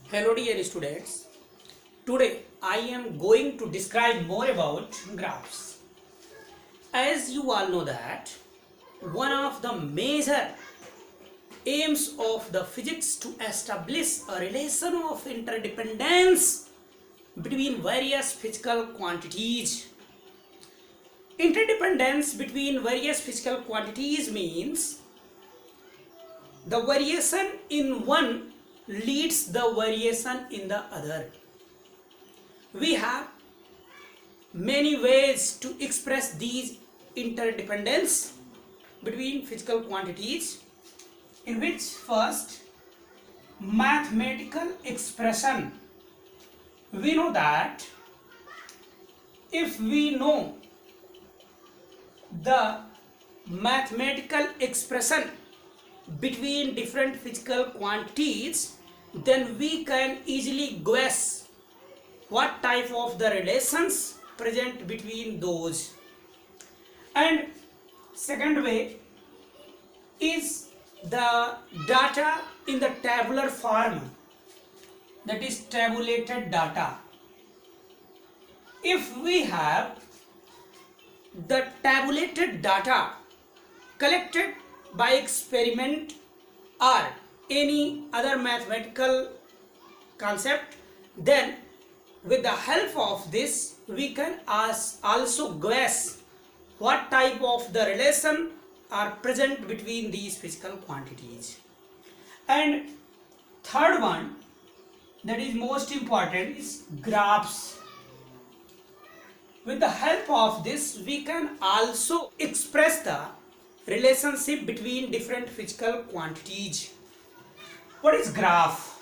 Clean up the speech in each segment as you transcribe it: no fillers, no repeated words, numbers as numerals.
Hello dear students, today I am going to describe more about graphs. As you all know that one of the major aims of the physics to establish a relation of interdependence between various physical quantities. Interdependence between various physical quantities means the variation in one leads the variation in the other. We have many ways to express these interdependence between physical quantities, in which first mathematical expression. We know that if we know the mathematical expression between different physical quantities, then we can easily guess what type of the relations present between those. And second way is the data in the tabular form, that is tabulated data. If we have the tabulated data collected by experiment or any other mathematical concept, then with the help of this we can also guess what type of the relation are present between these physical quantities. And third one, that is most important, is graphs. With the help of this we can also express the relationship between different physical quantities. What is graph?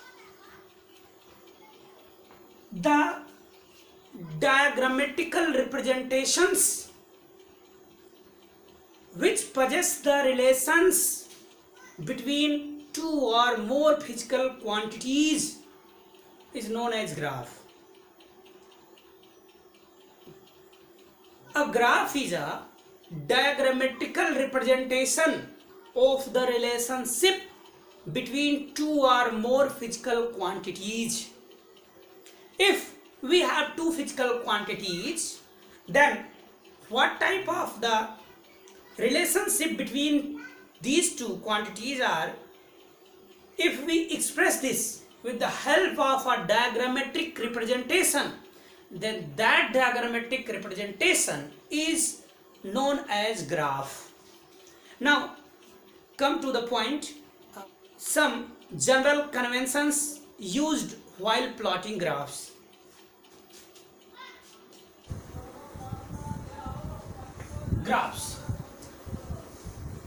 The diagrammatical representations which possess the relations between two or more physical quantities is known as graph. A graph is a diagrammatical representation of the relationship between two or more physical quantities. If we have two physical quantities, then what type of the relationship between these two quantities are? If we express this with the help of a diagrammatic representation, then that diagrammatic representation is known as graph. Now come to the point, some general conventions used while plotting graphs. Graphs.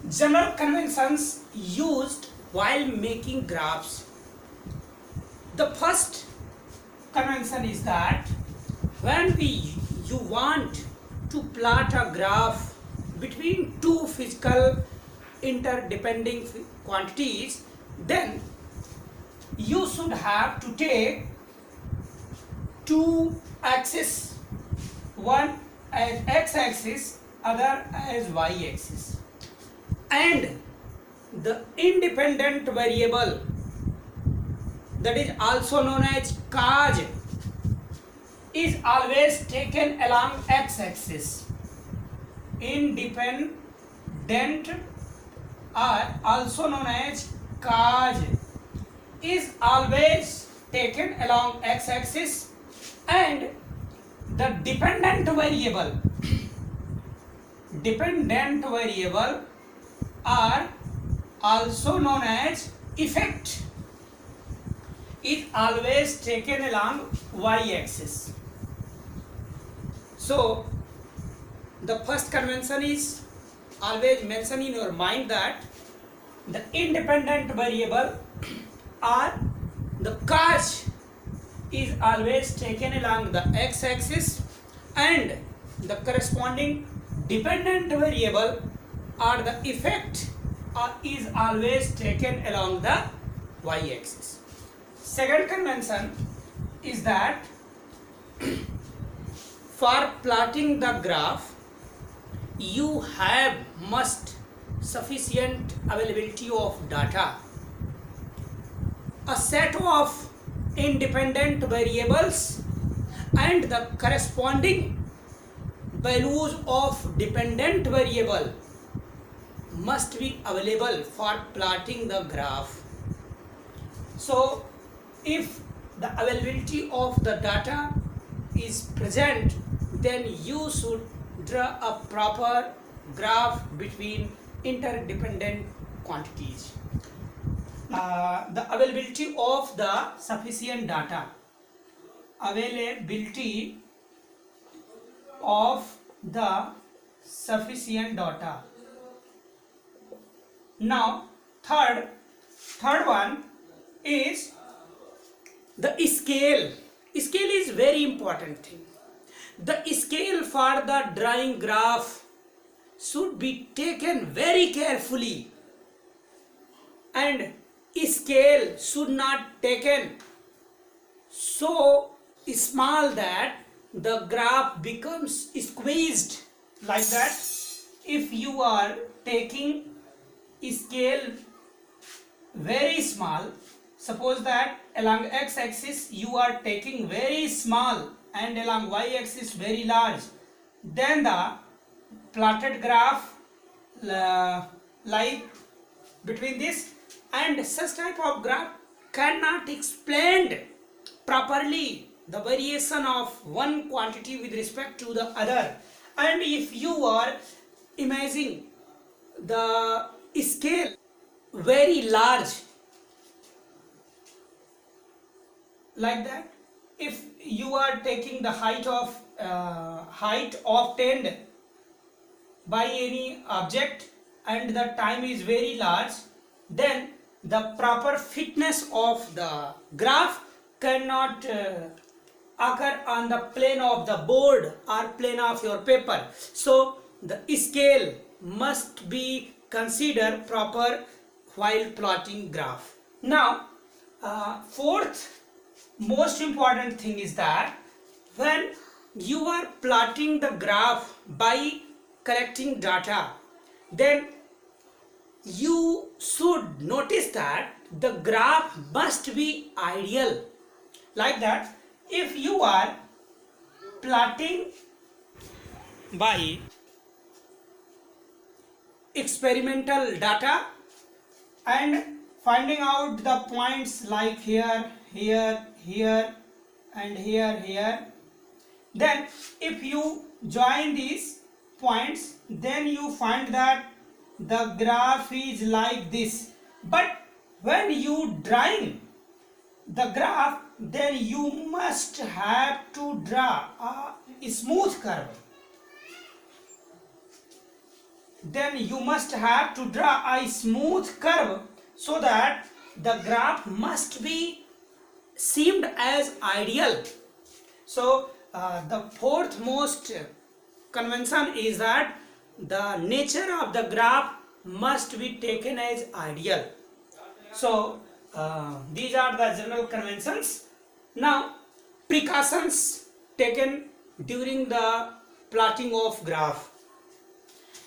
General conventions used while making graphs. The first convention is that when you want to plot a graph between two physical interdepending quantities, then you should have to take two axes, one as x-axis, other as y-axis, and the independent variable, that is also known as cos, is always taken along x-axis. Independent are also known as cos is always taken along x-axis, and the dependent variable are also known as effect, is always taken along y-axis. So the first convention is always mention in your mind that the independent variable or the cos is always taken along the x-axis, and the corresponding dependent variable or the effect is always taken along the y-axis. Second convention is that for plotting the graph you must sufficient availability of data, a set of independent variables and the corresponding values of dependent variable must be available for plotting the graph. So if the availability of the data is present, then you should draw a proper graph between interdependent quantities. The availability of the sufficient data. Availability of the sufficient data. Now, third one is the scale. Scale is very important thing. The scale for the drawing graph should be taken very carefully, and scale should not taken so small that the graph becomes squeezed like that. If you are taking scale very small, suppose that along x-axis you are taking very small and along y-axis very large, then the plotted graph lie between this, and such type of graph cannot explain properly the variation of one quantity with respect to the other. And if you are imagining the scale very large like that, if you are taking the height obtained by any object and the time is very large, then the proper fitness of the graph cannot occur on the plane of the board or plane of your paper. So the scale must be considered proper while plotting graph. Now, fourth most important thing is that when you are plotting the graph by collecting data, then you should notice that the graph must be ideal. Like that, if you are plotting by experimental data and finding out the points like here, here, here and here, then if you join these points, then you find that the graph is like this. But when you drawing the graph, then you must have to draw a smooth curve. Then you must have to draw a smooth curve so that the graph must be seemed as ideal. So the fourth most convention is that the nature of the graph must be taken as ideal. So these are the general conventions. Now, precautions taken during the plotting of graph.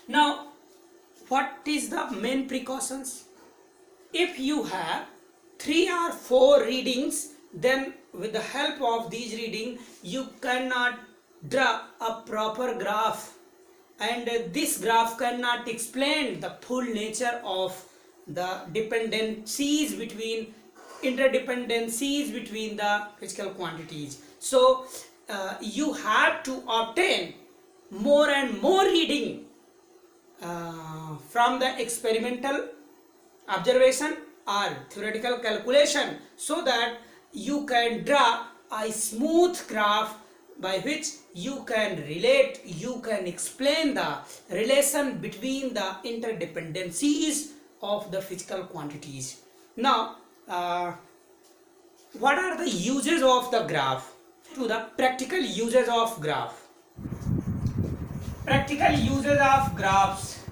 Now, what is the main precautions? If you have 3 or 4 readings, then with the help of these readings you cannot draw a proper graph, and this graph cannot explain the full nature of the dependencies between interdependencies between the physical quantities. So you have to obtain more and more reading from the experimental observation or theoretical calculation, so that you can draw a smooth graph by which you can relate, you can explain the relation between the interdependencies of the physical quantities. Now, what are the uses of the graph? To the practical uses of graph. Practical uses of graphs.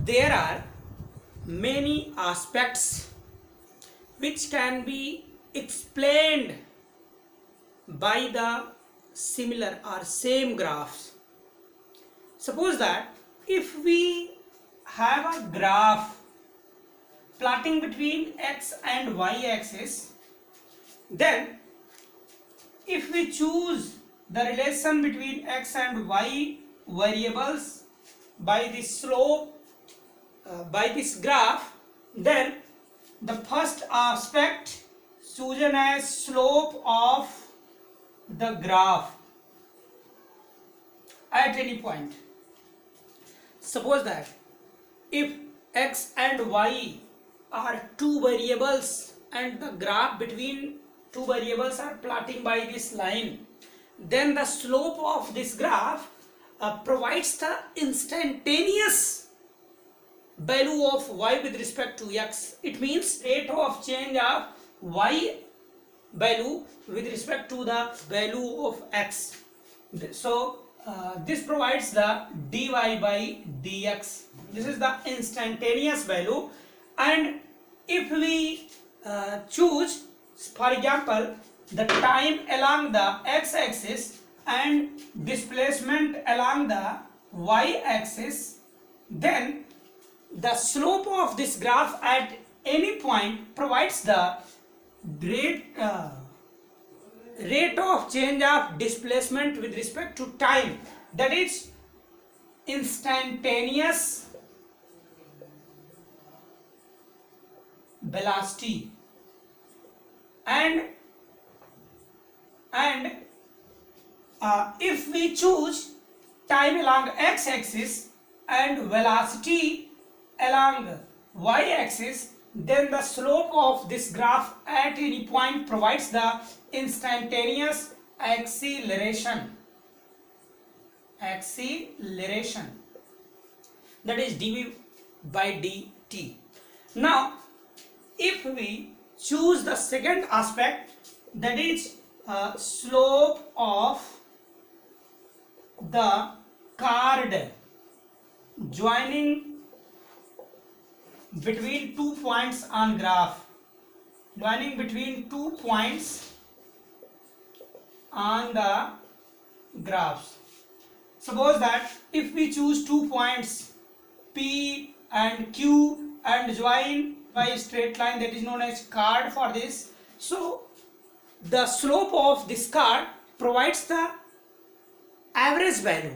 There are many aspects which can be explained by the similar or same graphs. Suppose that if we have a graph plotting between x and y axis, then if we choose the relation between x and y variables by the slope by this graph, then the first aspect chosen as slope of the graph at any point. Suppose that if x and y are two variables and the graph between two variables are plotting by this line, then the slope of this graph provides the instantaneous value of y with respect to x. It means rate of change of y value with respect to the value of x. So this provides the dy by dx. This is the instantaneous value. And if we choose, for example, the time along the x-axis and displacement along the y-axis, then the slope of this graph at any point provides the rate of change of displacement with respect to time, that is instantaneous velocity. And if we choose time along x-axis and velocity along y-axis, then the slope of this graph at any point provides the instantaneous acceleration, that is dv by dt. Now if we choose the second aspect, that is slope of the chord joining between 2 points on graph, joining between 2 points on the graphs. Suppose that if we choose 2 points P and Q and join by a straight line, that is known as chord for this. So the slope of this chord provides the average value.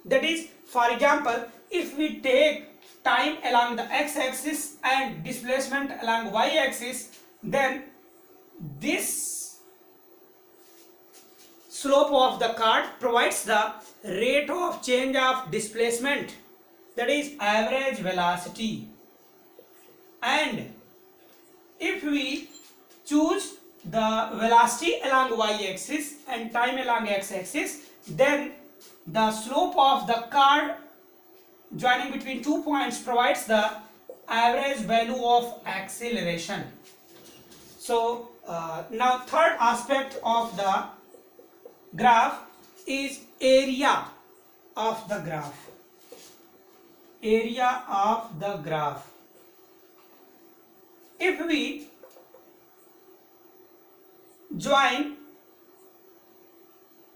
That is, for example, if we take time along the x-axis and displacement along y-axis, then this slope of the chord provides the rate of change of displacement, that is average velocity. And if we choose the velocity along y-axis and time along x-axis, then the slope of the chord joining between 2 points provides the average value of acceleration. So now third aspect of the graph is area of the graph. Area of the graph. If we join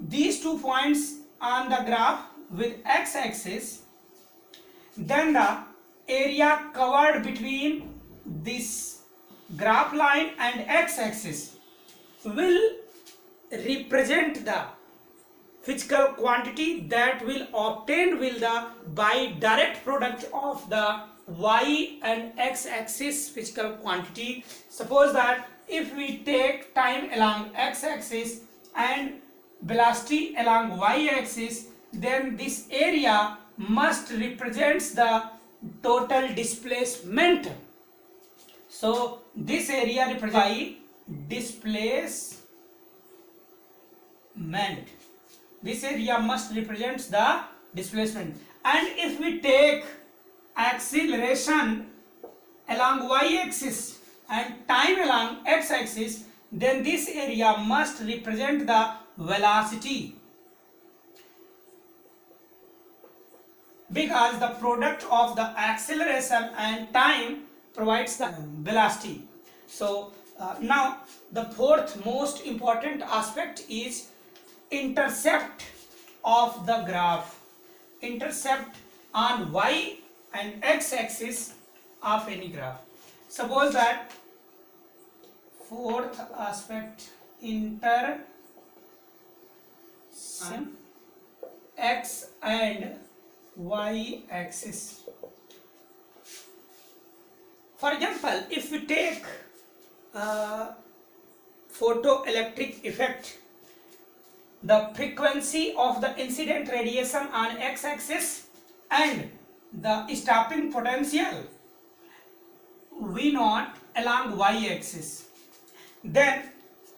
these 2 points on the graph with x-axis, then the area covered between this graph line and x-axis will represent the physical quantity that will obtained with the by direct product of the y and x-axis physical quantity. Suppose that if we take time along x-axis and velocity along y-axis, then this area must represents the total displacement. So this area represents by displacement. This area must represents the displacement. And if we take acceleration along y-axis and time along x-axis, then this area must represent the velocity, because the product of the acceleration and time provides the velocity. So Now the fourth most important aspect is intercept of the graph. Intercept on y and x axis of any graph. Suppose that fourth aspect, intercept x and y axis. For example, if we take photoelectric effect, the frequency of the incident radiation on x-axis and the stopping potential V naught along y-axis. Then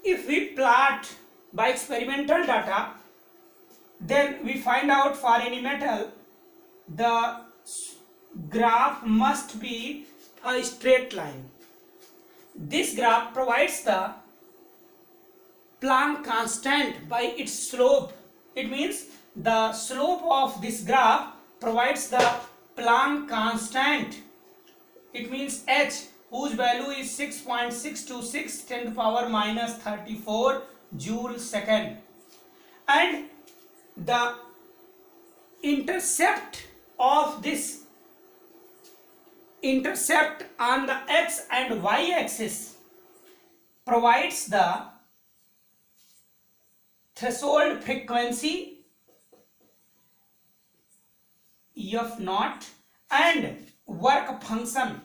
if we plot by experimental data, then we find out for any metal the graph must be a straight line. This graph provides the Planck constant by its slope. It means the slope of this graph provides the Planck constant. It means h, whose value is 6.626 10 to the power minus 34 joule second. And the intercept of this intercept on the x and y axis provides the threshold frequency f naught and work function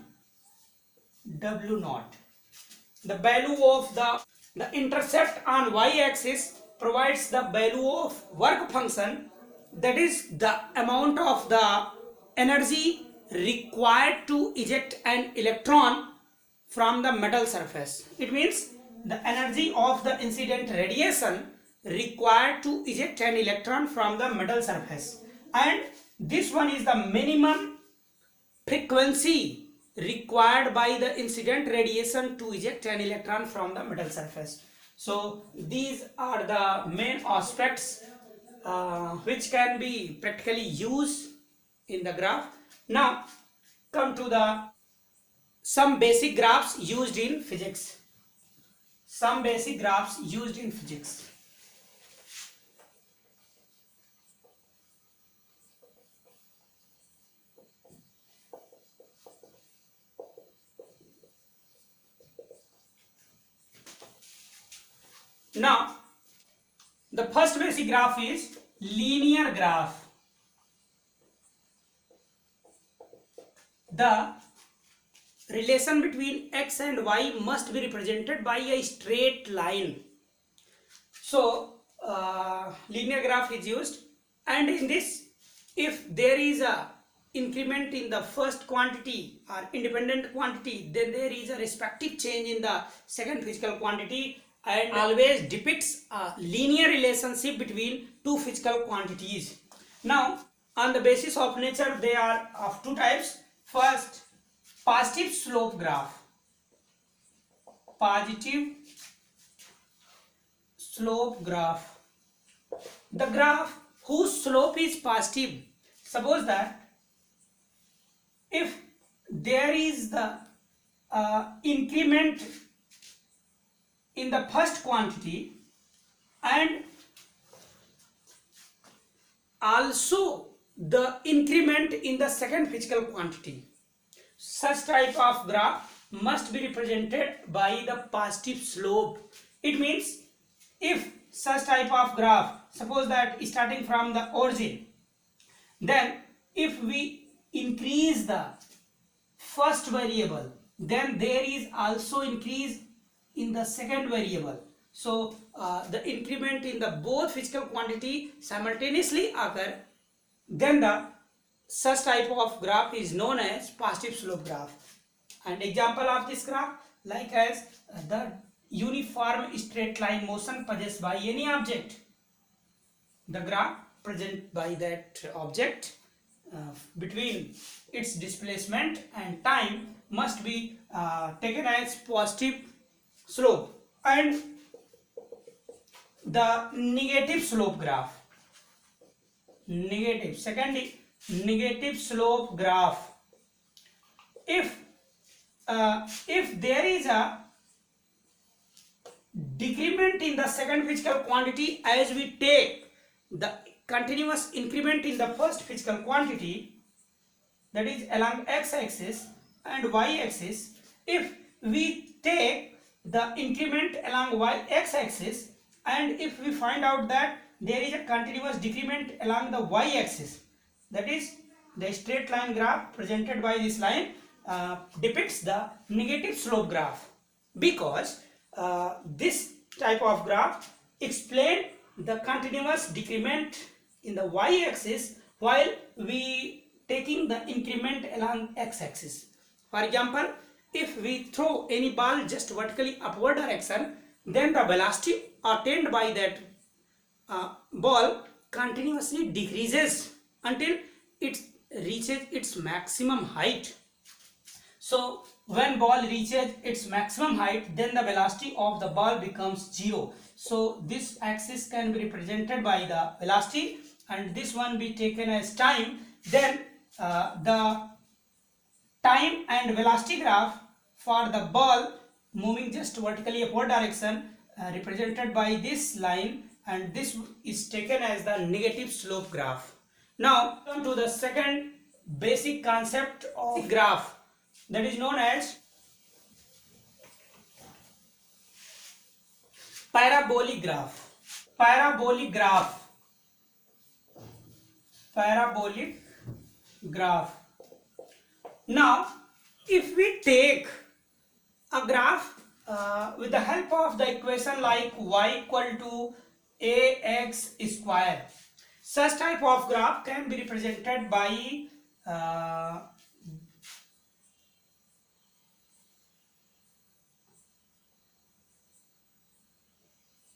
w naught. The value of the intercept on y axis provides the value of work function, that is the amount of the energy required to eject an electron from the metal surface. It means the energy of the incident radiation required to eject an electron from the metal surface, and this one is the minimum frequency required by the incident radiation to eject an electron from the metal surface. So these are the main aspects which can be practically used in the graph. Now come to the some basic graphs used in physics. Some basic graphs used in physics. Now the first basic graph is linear graph. The relation between x and y must be represented by a straight line. So linear graph is used, and in this, if there is a increment in the first quantity or independent quantity, then there is a respective change in the second physical quantity, and always depicts a linear relationship between two physical quantities. Now on the basis of nature, they are of two types. First, positive slope graph. Positive slope graph. The graph whose slope is positive. Suppose that if there is the increment in the first quantity and also the increment in the second physical quantity, such type of graph must be represented by the positive slope. It means if such type of graph, suppose that starting from the origin, then if we increase the first variable, then there is also increase in the second variable. So the increment in the both physical quantity simultaneously occur, then the such type of graph is known as positive slope graph. And example of this graph, like as the uniform straight line motion possessed by any object, the graph present by that object between its displacement and time must be taken as positive slope. And the negative slope graph, negative, second negative slope graph. If there is a decrement in the second physical quantity as we take the continuous increment in the first physical quantity, that is along x-axis and y-axis. If we take the increment along x-axis and if we find out that there is a continuous decrement along the y-axis, that is the straight line graph presented by this line depicts the negative slope graph, because this type of graph explain the continuous decrement in the y-axis while we taking the increment along x-axis. For example, if we throw any ball just vertically upward direction, then the velocity attained by that ball continuously decreases until it reaches its maximum height. So when ball reaches its maximum height, then the velocity of the ball becomes 0. So this axis can be represented by the velocity and this one be taken as time. Then the time and velocity graph for the ball moving just vertically upward direction represented by this line, and this is taken as the negative slope graph. Now come to the second basic concept of graph, that is known as parabolic graph. Parabolic graph. Parabolic graph. Now if we take a graph with the help of the equation like y equal to ax square, such type of graph can be represented by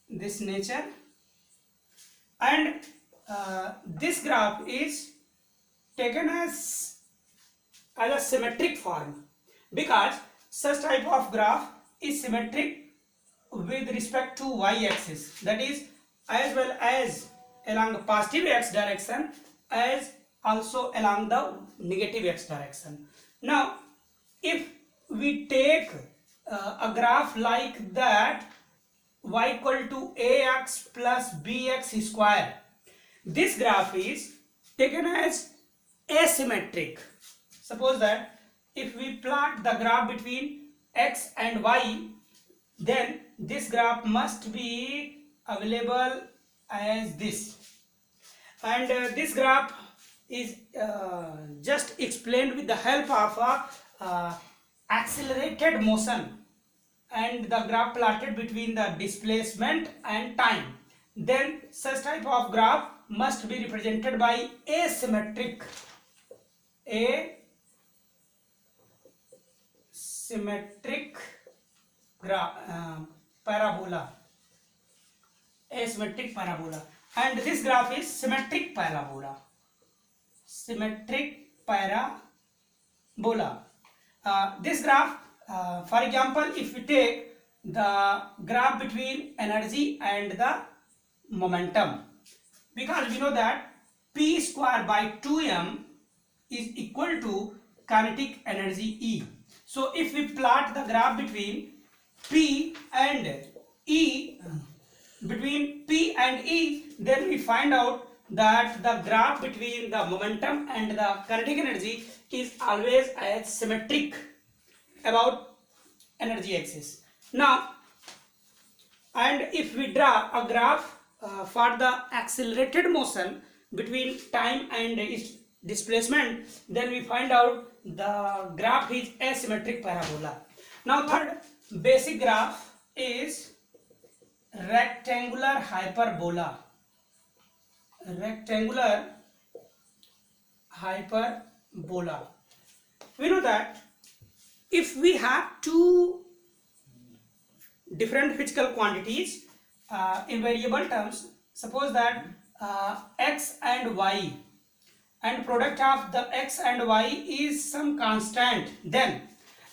this nature, and this graph is taken as a symmetric form, because such type of graph is symmetric with respect to y-axis, that is as well as along the positive x direction as also along the negative x direction. Now if we take a graph like that, y equal to ax plus bx square, this graph is taken as asymmetric. Suppose that if we plot the graph between x and y, then this graph must be available as this, and this graph is just explained with the help of a accelerated motion and the graph plotted between the displacement and time. Then such type of graph must be represented by asymmetric parabola, asymmetric parabola, and this graph is symmetric parabola. Symmetric parabola. This graph, for example, if we take the graph between energy and the momentum, because we know that P square by 2m is equal to kinetic energy E. So if we plot the graph between P and E, then we find out that the graph between the momentum and the kinetic energy is always as symmetric about energy axis. Now, and if we draw a graph for the accelerated motion between time and its displacement, then we find out the graph is asymmetric parabola. Now third basic graph is rectangular hyperbola. Rectangular hyperbola. We know that if we have two different physical quantities in variable terms, suppose that x and y, and product of the x and y is some constant, then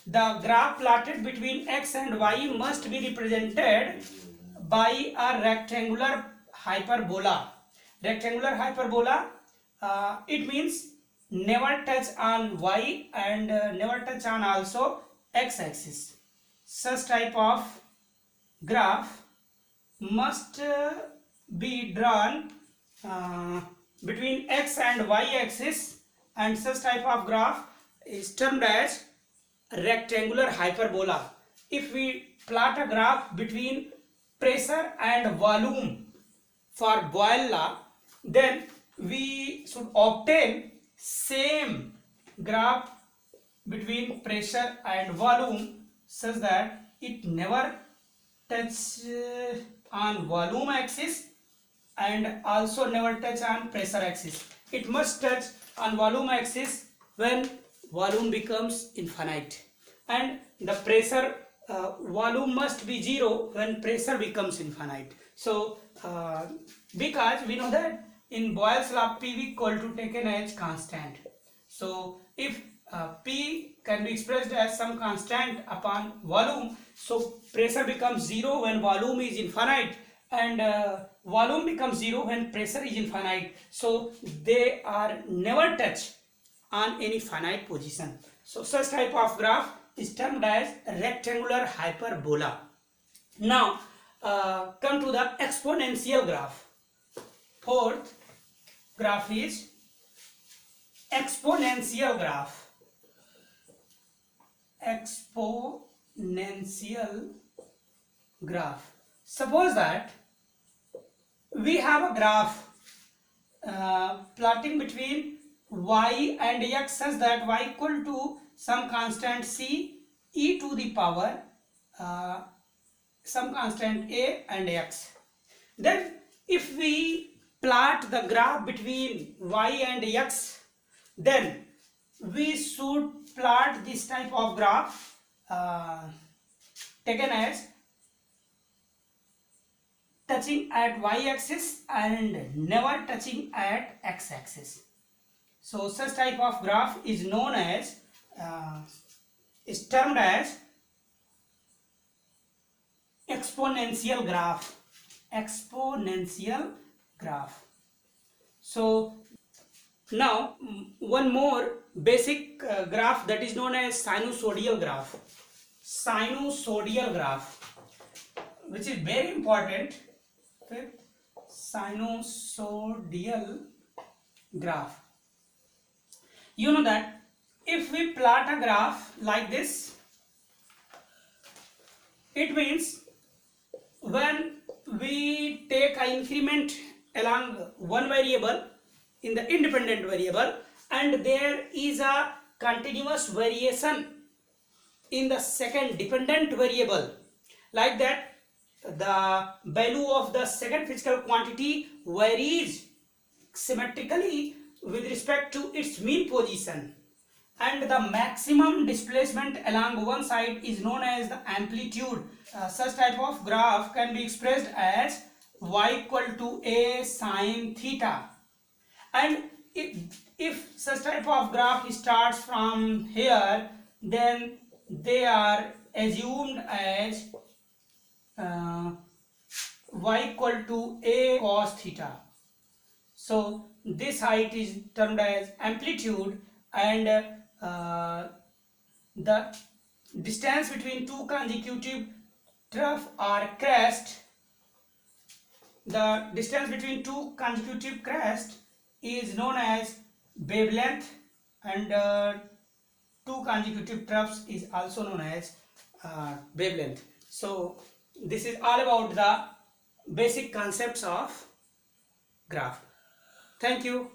the graph plotted between x and y must be represented by a rectangular hyperbola. Rectangular hyperbola, it means never touch on y and never touch on also x axis. Such type of graph must be drawn uh, between x and y axis, and such type of graph is termed as rectangular hyperbola. If we plot a graph between pressure and volume for Boyle law, then we should obtain same graph between pressure and volume such that it never touch on volume axis and also never touch on pressure axis. It must touch on volume axis when volume becomes infinite, and the pressure volume must be zero when pressure becomes infinite. So because we know that in Boyle's law P equal to taken as constant. So if P can be expressed as some constant upon volume, so pressure becomes zero when volume is infinite, and volume becomes zero when pressure is infinite. So they are never touch on any finite position. So such type of graph is termed as rectangular hyperbola. Now come to the exponential graph. Fourth graph is exponential graph. Exponential graph. Suppose that we have a graph plotting between y and x such that y equal to some constant c e to the power some constant a and x. Then if we plot the graph between y and x, then we should plot this type of graph taken as touching at y-axis and never touching at x-axis. So such type of graph is known as is termed as exponential graph. Exponential graph. So now one more basic graph, that is known as sinusoidal graph. Sinusoidal graph, which is very important. Fifth, sinusoidal graph. You know that if we plot a graph like this, it means when we take an increment along one variable in the independent variable, and there is a continuous variation in the second dependent variable, like that the value of the second physical quantity varies symmetrically with respect to its mean position, and the maximum displacement along one side is known as the amplitude. Such type of graph can be expressed as y equal to a sine theta, and if such type of graph starts from here, then they are assumed as y equal to a cos theta. So this height is termed as amplitude, and the distance between two consecutive trough or crest, the distance between two consecutive crest is known as wavelength, and two consecutive troughs is also known as wavelength. So this is all about the basic concepts of graph. Thank you.